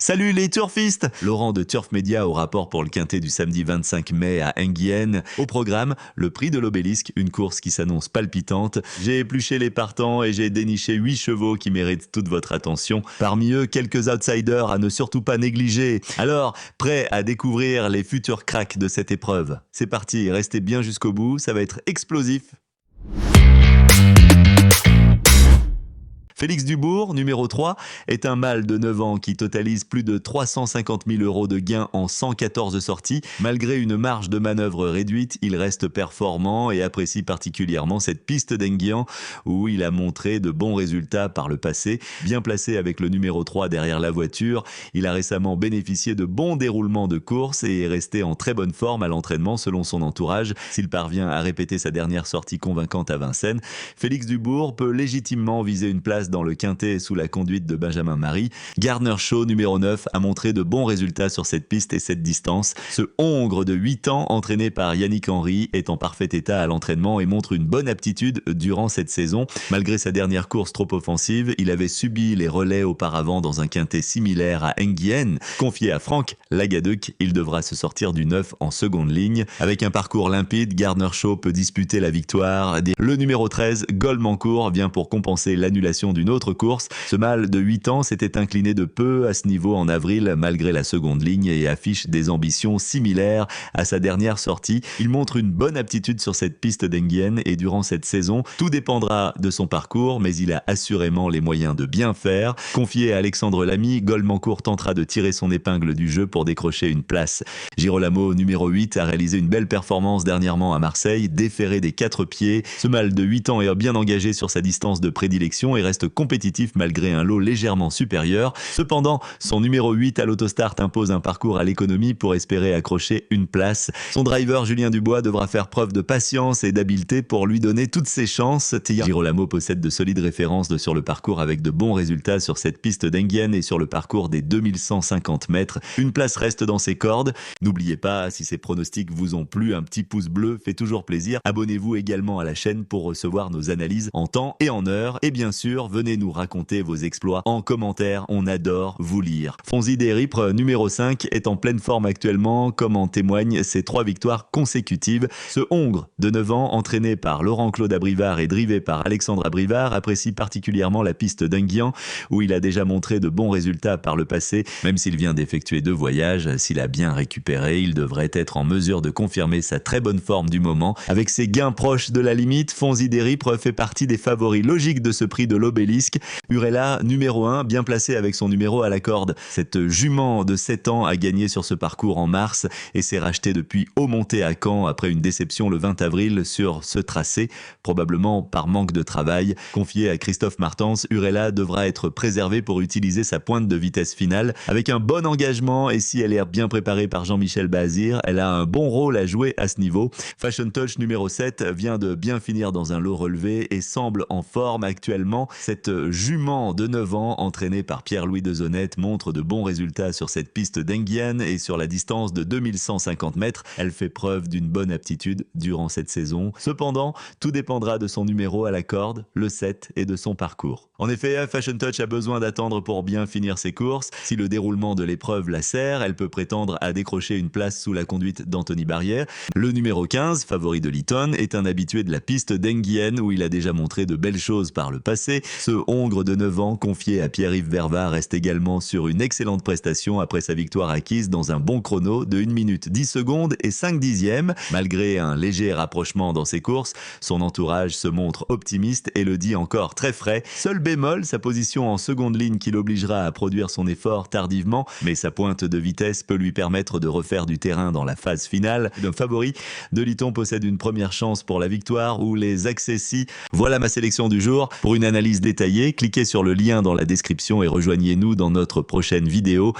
Salut les turfistes! Laurent de Turf Média au rapport pour le quintet du samedi 25 mai à Enghien. Au programme, le prix de l'Obélisque, une course qui s'annonce palpitante. J'ai épluché les partants et j'ai déniché 8 chevaux qui méritent toute votre attention. Parmi eux, quelques outsiders à ne surtout pas négliger. Alors, prêt à découvrir les futurs cracks de cette épreuve? C'est parti, restez bien jusqu'au bout, ça va être explosif. Félix Dubourg, numéro 3, est un mâle de 9 ans qui totalise plus de 350 000 € de gains en 114 sorties. Malgré une marge de manœuvre réduite, il reste performant et apprécie particulièrement cette piste d'Enghien où il a montré de bons résultats par le passé. Bien placé avec le numéro 3 derrière la voiture, il a récemment bénéficié de bons déroulements de course et est resté en très bonne forme à l'entraînement selon son entourage. S'il parvient à répéter sa dernière sortie convaincante à Vincennes, Félix Dubourg peut légitimement viser une place dans le quintet sous la conduite de Benjamin Marie. Gardner Shaw, numéro 9, a montré de bons résultats sur cette piste et cette distance. Ce hongre de 8 ans, entraîné par Yannick Henry, est en parfait état à l'entraînement et montre une bonne aptitude durant cette saison. Malgré sa dernière course trop offensive, il avait subi les relais auparavant dans un quintet similaire à Enghien. Confié à Franck Lagaduc, il devra se sortir du 9 en seconde ligne. Avec un parcours limpide, Gardner Shaw peut disputer la victoire. Le numéro 13, Goldmancourt, vient pour compenser l'annulation d'une autre course. Ce mâle de 8 ans s'était incliné de peu à ce niveau en avril malgré la seconde ligne et affiche des ambitions similaires à sa dernière sortie. Il montre une bonne aptitude sur cette piste d'Enghien et durant cette saison, tout dépendra de son parcours, mais il a assurément les moyens de bien faire. Confié à Alexandre Lamy, Goldmancourt tentera de tirer son épingle du jeu pour décrocher une place. Girolamo, numéro 8, a réalisé une belle performance dernièrement à Marseille, déféré des 4 pieds. Ce mâle de 8 ans est bien engagé sur sa distance de prédilection et reste compétitif malgré un lot légèrement supérieur. Cependant, son numéro 8 à l'autostart impose un parcours à l'économie pour espérer accrocher une place. Son driver Julien Dubois devra faire preuve de patience et d'habileté pour lui donner toutes ses chances. Girolamo possède de solides références sur le parcours avec de bons résultats sur cette piste d'Enghien et sur le parcours des 2150 mètres. Une place reste dans ses cordes. N'oubliez pas, si ces pronostics vous ont plu, un petit pouce bleu fait toujours plaisir. Abonnez-vous également à la chaîne pour recevoir nos analyses en temps et en heure. Et bien sûr, venez nous raconter vos exploits en commentaire, on adore vous lire. Fonzi des Ripres, numéro 5, est en pleine forme actuellement, comme en témoignent ses 3 victoires consécutives. Ce hongre de 9 ans, entraîné par Laurent-Claude Abrivard et drivé par Alexandre Abrivard, apprécie particulièrement la piste d'Enghien, où il a déjà montré de bons résultats par le passé. Même s'il vient d'effectuer 2 voyages, s'il a bien récupéré, il devrait être en mesure de confirmer sa très bonne forme du moment. Avec ses gains proches de la limite, Fonzi des Ripres fait partie des favoris logiques de ce prix de l'Obélisque. Urella, numéro 1, bien placé avec son numéro à la corde. Cette jument de 7 ans a gagné sur ce parcours en mars et s'est rachetée depuis Haut-Monté à Caen après une déception le 20 avril sur ce tracé, probablement par manque de travail. Confié à Christophe Martens, Urella devra être préservée pour utiliser sa pointe de vitesse finale. Avec un bon engagement et si elle est bien préparée par Jean-Michel Bazir, elle a un bon rôle à jouer à ce niveau. Fashion Touch numéro 7 vient de bien finir dans un lot relevé et semble en forme actuellement. Cette jument de 9 ans, entraînée par Pierre-Louis Dezonnette, montre de bons résultats sur cette piste d'Enghien et sur la distance de 2150 mètres. Elle fait preuve d'une bonne aptitude durant cette saison. Cependant, tout dépendra de son numéro à la corde, le 7, et de son parcours. En effet, Fashion Touch a besoin d'attendre pour bien finir ses courses. Si le déroulement de l'épreuve la sert, elle peut prétendre à décrocher une place sous la conduite d'Anthony Barrière. Le numéro 15, favori de Litton, est un habitué de la piste d'Enghien où il a déjà montré de belles choses par le passé. Ce hongre de 9 ans, confié à Pierre-Yves Vervat, reste également sur une excellente prestation après sa victoire acquise dans un bon chrono de 1 minute 10 secondes et 5 dixièmes. Malgré un léger rapprochement dans ses courses, son entourage se montre optimiste et le dit encore très frais. Seul bémol, sa position en seconde ligne qui l'obligera à produire son effort tardivement, mais sa pointe de vitesse peut lui permettre de refaire du terrain dans la phase finale. Le favori de Litton possède une première chance pour la victoire ou les accessis. Voilà ma sélection du jour. Pour une analyse détaillée, cliquez sur le lien dans la description et rejoignez-nous dans notre prochaine vidéo.